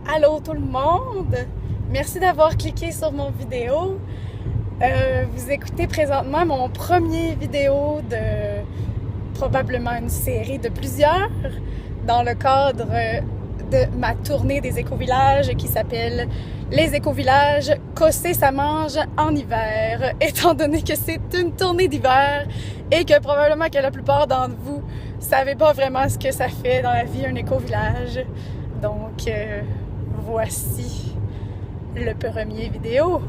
Allô tout le monde! Merci d'avoir cliqué sur mon vidéo. Vous écoutez présentement mon premier vidéo de probablement une série de plusieurs dans le cadre de ma tournée des écovillages qui s'appelle Les écovillages Cossé ça mange en hiver, étant donné que c'est une tournée d'hiver et que probablement que la plupart d'entre vous savez pas vraiment ce que ça fait dans la vie un écovillage. Donc voici le premier vidéo.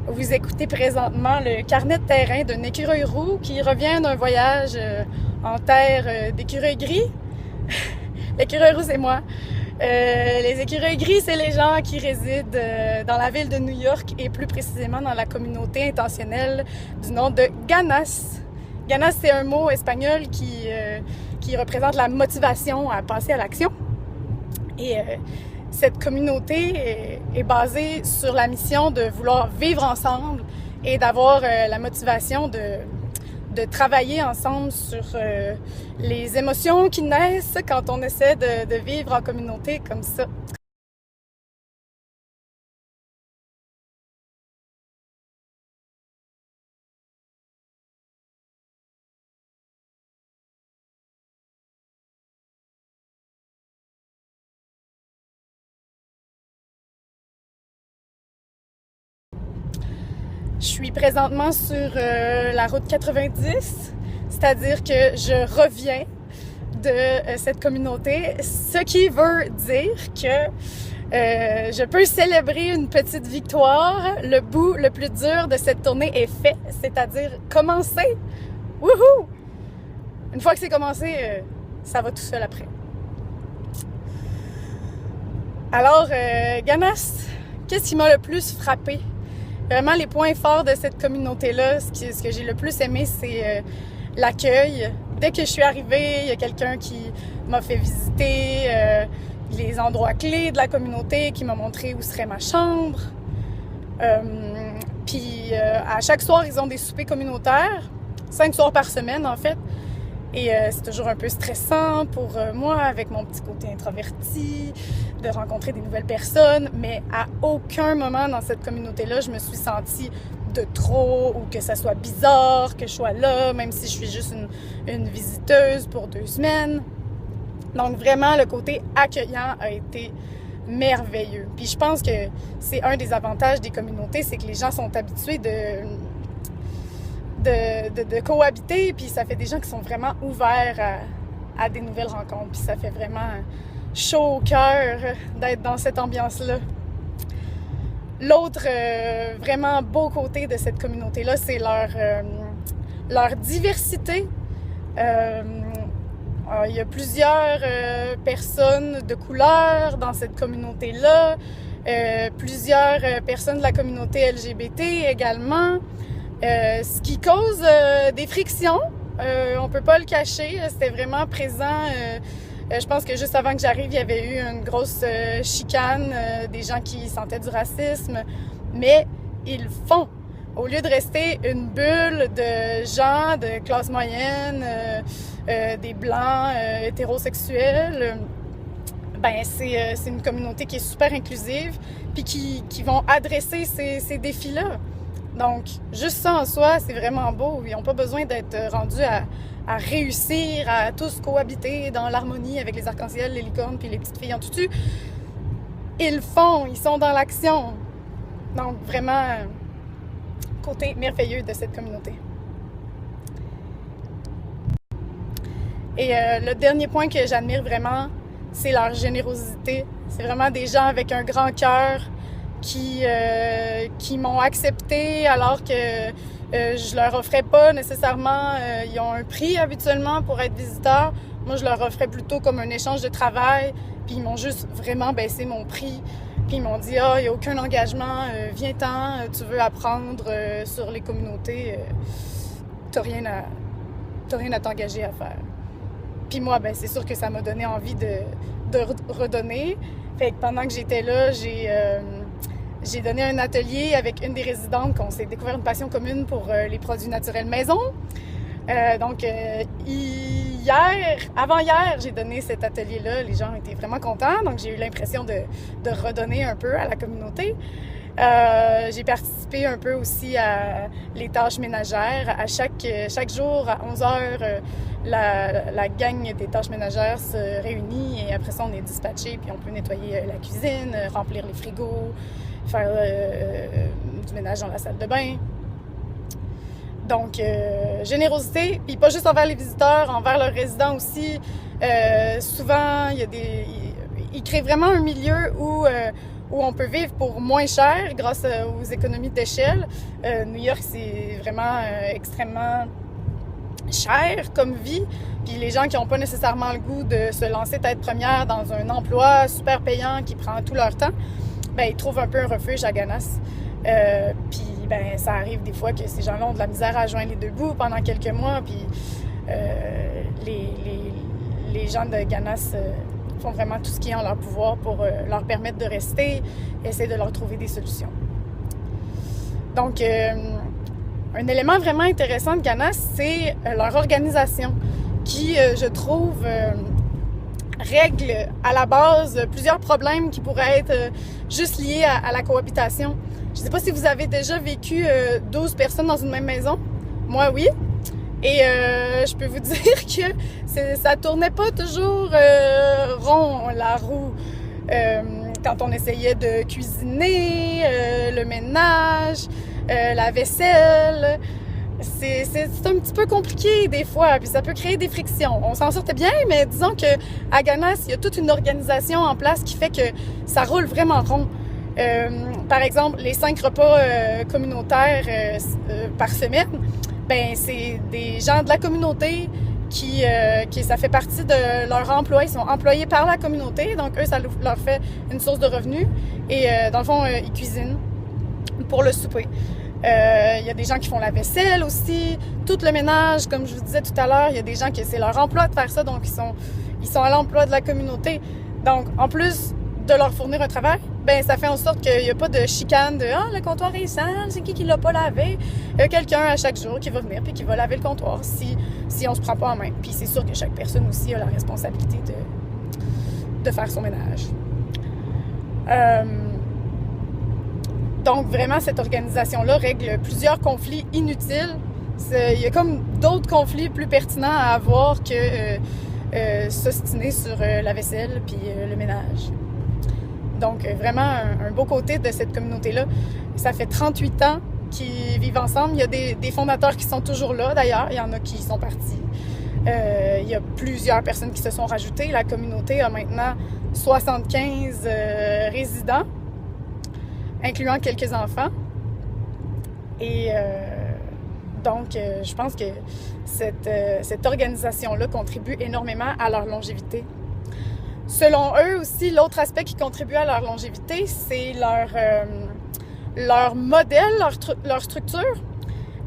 Vous écoutez présentement le carnet de terrain d'un écureuil roux qui revient d'un voyage en terre d'écureuil gris. L'écureuil roux, c'est moi. Les écureuils gris, c'est les gens qui résident dans la ville de New York et plus précisément dans la communauté intentionnelle du nom de Ganas. Ganas, c'est un mot espagnol qui représente la motivation à passer à l'action. Et cette communauté est basée sur la mission de vouloir vivre ensemble et d'avoir la motivation de travailler ensemble sur les émotions qui naissent quand on essaie de vivre en communauté comme ça. Je suis présentement sur la route 90, c'est-à-dire que je reviens de cette communauté, ce qui veut dire que je peux célébrer une petite victoire. Le bout le plus dur de cette tournée est fait, c'est-à-dire commencer. Wouhou! Une fois que c'est commencé, ça va tout seul après. Alors, Ganas, qu'est-ce qui m'a le plus frappé? Vraiment, les points forts de cette communauté-là, ce que j'ai le plus aimé, c'est l'accueil. Dès que je suis arrivée, il y a quelqu'un qui m'a fait visiter les endroits clés de la communauté, qui m'a montré où serait ma chambre. Puis, à chaque soir, ils ont des soupers communautaires, 5 soirs par semaine, en fait. Et c'est toujours un peu stressant pour moi, avec mon petit côté introverti, de rencontrer des nouvelles personnes. Mais à aucun moment dans cette communauté-là, je me suis sentie de trop ou que ça soit bizarre que je sois là, même si je suis juste une visiteuse pour 2 semaines. Donc vraiment, le côté accueillant a été merveilleux. Puis je pense que c'est un des avantages des communautés, c'est que les gens sont habitués de cohabiter, puis ça fait des gens qui sont vraiment ouverts à des nouvelles rencontres, puis ça fait vraiment chaud au cœur d'être dans cette ambiance-là. L'autre vraiment beau côté de cette communauté-là, c'est leur diversité. Il y a plusieurs personnes de couleur dans cette communauté-là, plusieurs personnes de la communauté LGBT également. Ce qui cause des frictions, on peut pas le cacher, c'était vraiment présent. Je pense que juste avant que j'arrive, il y avait eu une grosse chicane, des gens qui sentaient du racisme, mais ils le font. Au lieu de rester une bulle de gens de classe moyenne, des blancs hétérosexuels, ben c'est une communauté qui est super inclusive, puis qui vont adresser ces défis-là. Donc, juste ça en soi, c'est vraiment beau. Ils n'ont pas besoin d'être rendus à réussir, à tous cohabiter dans l'harmonie avec les arcs-en-ciel, les licornes puis les petites filles en tutu. Ils le font, ils sont dans l'action. Donc, vraiment, côté merveilleux de cette communauté. Et le dernier point que j'admire vraiment, c'est leur générosité. C'est vraiment des gens avec un grand cœur qui m'ont accepté alors que je leur offrais pas nécessairement, ils ont un prix habituellement pour être visiteurs. Moi, je leur offrais plutôt comme un échange de travail, puis ils m'ont juste vraiment baissé mon prix. Puis ils m'ont dit « Ah, il n'y a aucun engagement, viens-t'en, tu veux apprendre sur les communautés, t'as rien à t'engager à faire. » Puis moi, ben c'est sûr que ça m'a donné envie de redonner. Fait que pendant que j'étais là, j'ai donné un atelier avec une des résidentes qu'on s'est découvert une passion commune pour les produits naturels maison. Avant-hier, j'ai donné cet atelier-là. Les gens étaient vraiment contents, donc j'ai eu l'impression de redonner un peu à la communauté. J'ai participé un peu aussi à les tâches ménagères. À chaque jour, à 11h, la gang des tâches ménagères se réunit et après ça, on est dispatché, puis on peut nettoyer la cuisine, remplir les frigos, faire du ménage dans la salle de bain. Donc, générosité, puis pas juste envers les visiteurs, envers leurs résidents aussi. Souvent, ils créent vraiment un milieu où on peut vivre pour moins cher grâce aux économies d'échelle. New York, c'est vraiment extrêmement cher comme vie. Puis les gens qui n'ont pas nécessairement le goût de se lancer tête première dans un emploi super payant qui prend tout leur temps, ben ils trouvent un peu un refuge à Ganas. Puis ben ça arrive des fois que ces gens-là ont de la misère à joindre les deux bouts pendant quelques mois. Puis les gens de Ganas font vraiment tout ce qui est en leur pouvoir pour leur permettre de rester et essayer de leur trouver des solutions. Donc, un élément vraiment intéressant de Ganas, c'est leur organisation qui, je trouve, règle à la base plusieurs problèmes qui pourraient être juste liés à la cohabitation. Je ne sais pas si vous avez déjà vécu 12 personnes dans une même maison. Moi, oui. Et je peux vous dire que ça tournait pas toujours rond, la roue. Quand on essayait de cuisiner, le ménage, la vaisselle, c'est un petit peu compliqué des fois, puis ça peut créer des frictions. On s'en sortait bien, mais disons qu'à Ganas, il y a toute une organisation en place qui fait que ça roule vraiment rond. Par exemple, les 5 repas communautaires par semaine, ben c'est des gens de la communauté qui ça fait partie de leur emploi. Ils sont employés par la communauté, donc eux, ça leur fait une source de revenus. Et dans le fond, ils cuisinent pour le souper. Il y a des gens qui font la vaisselle aussi, tout le ménage, comme je vous disais tout à l'heure. Il y a des gens qui c'est leur emploi de faire ça, donc ils sont à l'emploi de la communauté. Donc, en plus de leur fournir un travail, ben ça fait en sorte qu'il n'y a pas de chicane de « Ah, le comptoir est sale, c'est qui l'a pas lavé? » Il y a quelqu'un à chaque jour qui va venir puis qui va laver le comptoir si on se prend pas en main. Puis c'est sûr que chaque personne aussi a la responsabilité de faire son ménage. Donc vraiment, cette organisation-là règle plusieurs conflits inutiles. Il y a comme d'autres conflits plus pertinents à avoir que s'ostiner sur la vaisselle puis le ménage. Donc, vraiment, un beau côté de cette communauté-là. Ça fait 38 ans qu'ils vivent ensemble. Il y a des fondateurs qui sont toujours là, d'ailleurs. Il y en a qui sont partis. Il y a plusieurs personnes qui se sont rajoutées. La communauté a maintenant 75 résidents, incluant quelques enfants. Et donc, je pense que cette organisation-là contribue énormément à leur longévité. Selon eux aussi, l'autre aspect qui contribue à leur longévité, c'est leur modèle, leur structure.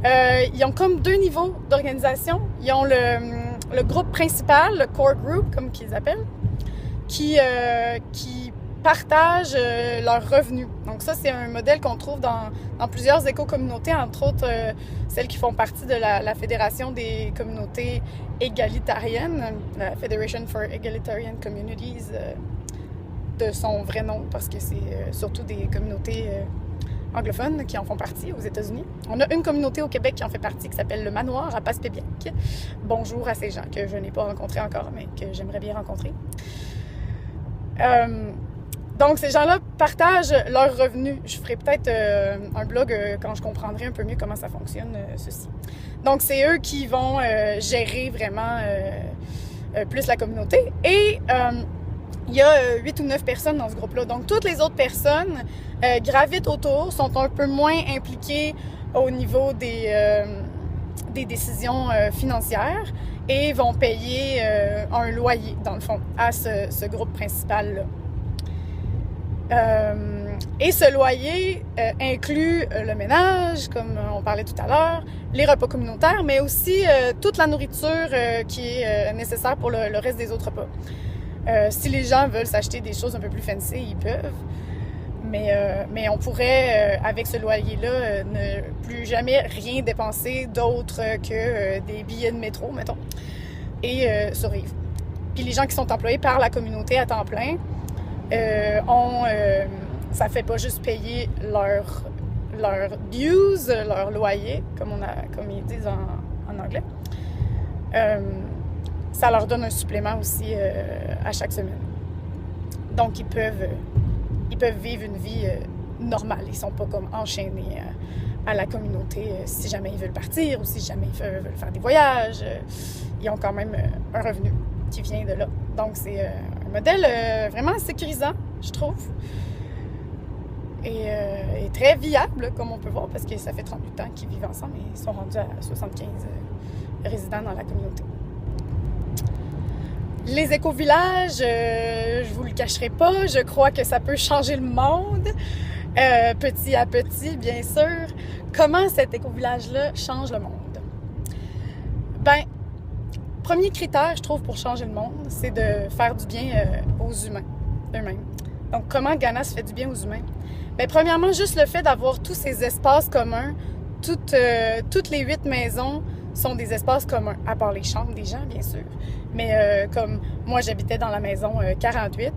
Ils ont comme 2 niveaux d'organisation. Ils ont le groupe principal, le core group, comme qu'ils appellent, qui partagent leurs revenus. Donc ça, c'est un modèle qu'on trouve dans plusieurs éco-communautés, entre autres celles qui font partie de la Fédération des communautés égalitariennes, la Federation for Egalitarian Communities, de son vrai nom, parce que c'est surtout des communautés anglophones qui en font partie aux États-Unis. On a une communauté au Québec qui en fait partie, qui s'appelle le Manoir à Passepébiac. Bonjour à ces gens que je n'ai pas rencontrés encore, mais que j'aimerais bien rencontrer. Donc, ces gens-là partagent leurs revenus. Je ferai peut-être un blog quand je comprendrai un peu mieux comment ça fonctionne, ceci. Donc, c'est eux qui vont gérer vraiment plus la communauté. Et il y a 8 ou 9 personnes dans ce groupe-là. Donc, toutes les autres personnes gravitent autour, sont un peu moins impliquées au niveau des décisions financières et vont payer un loyer, dans le fond, à ce groupe principal-là. Et ce loyer inclut le ménage, comme on parlait tout à l'heure, les repas communautaires, mais aussi toute la nourriture qui est nécessaire pour le reste des autres repas. Si les gens veulent s'acheter des choses un peu plus fancy, ils peuvent. Mais on pourrait, avec ce loyer-là, ne plus jamais rien dépenser d'autre que des billets de métro, mettons, et survivre. Puis les gens qui sont employés par la communauté à temps plein ça fait pas juste payer leur dues, leur loyer, comme ils disent en anglais. Ça leur donne un supplément aussi à chaque semaine. Donc ils peuvent vivre une vie normale. Ils sont pas comme enchaînés à la communauté si jamais ils veulent partir ou si jamais ils veulent faire des voyages. Ils ont quand même un revenu qui vient de là. Donc c'est un modèle vraiment sécurisant, je trouve. Et très viable, comme on peut voir, parce que ça fait 38 ans qu'ils vivent ensemble et ils sont rendus à 75 résidents dans la communauté. Les éco-villages, je vous le cacherai pas, je crois que ça peut changer le monde, petit à petit, bien sûr. Comment cet éco-village-là change le monde? Ben, premier critère, je trouve, pour changer le monde, c'est de faire du bien aux humains eux-mêmes. Donc, comment Ghana se fait du bien aux humains? Bien, premièrement, juste le fait d'avoir tous ces espaces communs, toutes les 8 maisons sont des espaces communs, à part les chambres des gens, bien sûr. Mais comme moi, j'habitais dans la maison 48,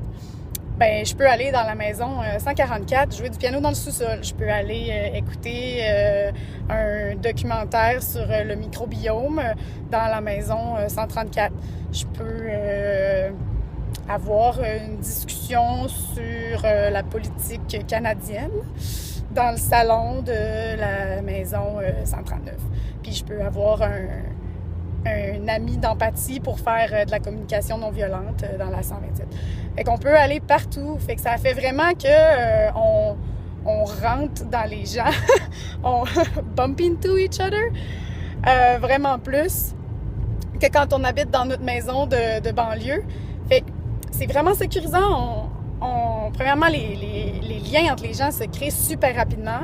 ben je peux aller dans la maison 144, jouer du piano dans le sous-sol. Je peux aller écouter un documentaire sur le microbiome dans la maison 134. Je peux avoir une discussion sur la politique canadienne dans le salon de la maison 139. Puis je peux avoir un ami d'empathie pour faire de la communication non violente dans la 127. Fait qu'on peut aller partout. Fait que ça fait vraiment que on rentre dans les gens, on bump into each other vraiment plus que quand on habite dans notre maison de banlieue. Fait que c'est vraiment sécurisant. Premièrement, les liens entre les gens se créent super rapidement.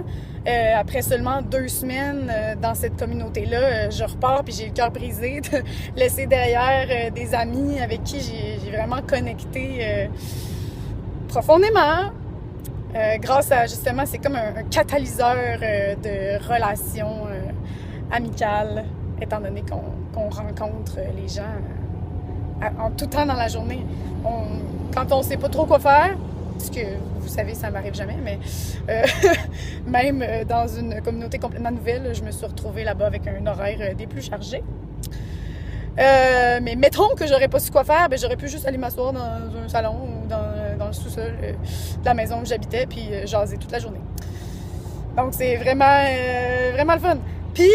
Après seulement 2 semaines dans cette communauté-là, je repars puis j'ai le cœur brisé de laisser derrière des amis avec qui j'ai vraiment connecté profondément. Grâce à, justement, c'est comme un catalyseur de relations amicales, étant donné qu'on rencontre les gens en tout temps dans la journée. Quand on sait pas trop quoi faire, parce que vous savez, ça m'arrive jamais, mais même dans une communauté complètement nouvelle, je me suis retrouvée là-bas avec un horaire des plus chargés. Mais mettons que j'aurais pas su quoi faire, ben j'aurais pu juste aller m'asseoir dans un salon ou dans le sous-sol de la maison où j'habitais, puis jaser toute la journée. Donc c'est vraiment le fun. Puis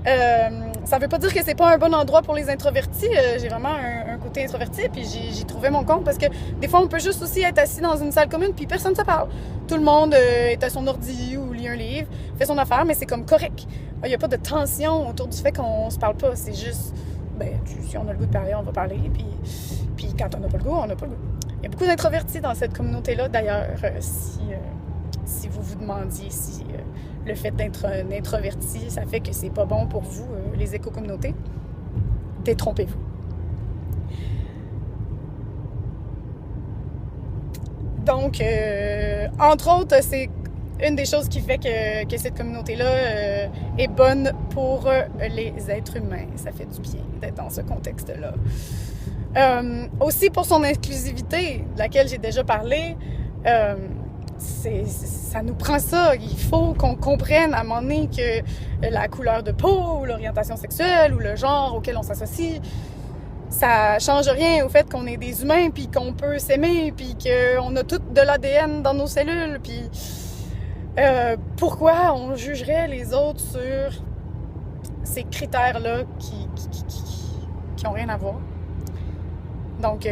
ça veut pas dire que c'est pas un bon endroit pour les introvertis. J'ai vraiment un côté introverti, puis j'ai trouvé mon compte parce que des fois, on peut juste aussi être assis dans une salle commune, puis personne ne se parle. Tout le monde est à son ordi ou lit un livre, fait son affaire, mais c'est comme correct. Il n'y a pas de tension autour du fait qu'on se parle pas. C'est juste, si on a le goût de parler, on va parler, puis quand on n'a pas le goût, on n'a pas le goût. Il y a beaucoup d'introvertis dans cette communauté-là, d'ailleurs, si vous vous demandiez si le fait d'être un introverti, ça fait que c'est pas bon pour vous, les éco-communautés, détrompez-vous. Donc, entre autres, c'est une des choses qui fait que cette communauté-là est bonne pour les êtres humains. Ça fait du bien d'être dans ce contexte-là. Aussi pour son inclusivité, de laquelle j'ai déjà parlé, ça nous prend ça. Il faut qu'on comprenne à un moment donné que la couleur de peau, ou l'orientation sexuelle, ou le genre auquel on s'associe, ça change rien au fait qu'on est des humains, puis qu'on peut s'aimer, puis qu'on a tout de l'ADN dans nos cellules, puis pourquoi on jugerait les autres sur ces critères-là qui ont rien à voir. Donc,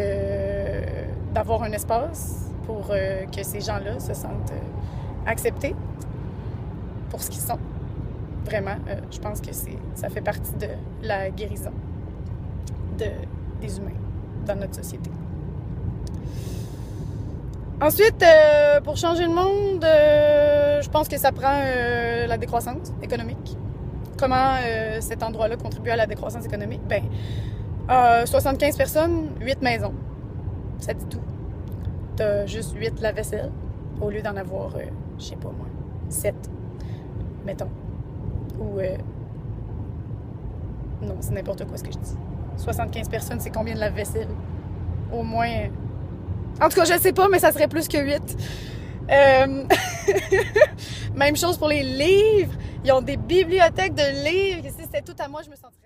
d'avoir un espace pour que ces gens-là se sentent acceptés pour ce qu'ils sont. Vraiment, je pense que ça fait partie de la guérison des humains dans notre société. Ensuite, pour changer le monde, je pense que ça prend la décroissance économique. Comment cet endroit-là contribue à la décroissance économique? 75 personnes, 8 maisons. Ça dit tout. T'as juste 8 lave-vaisselle au lieu d'en avoir, je sais pas moi, 7, mettons. Ou... non, c'est n'importe quoi ce que je dis. 75 personnes, c'est combien de lave-vaisselle? Au moins... En tout cas, je sais pas, mais ça serait plus que 8. Même chose pour les livres. Ils ont des bibliothèques de livres. Si c'était tout à moi, je me sentirais...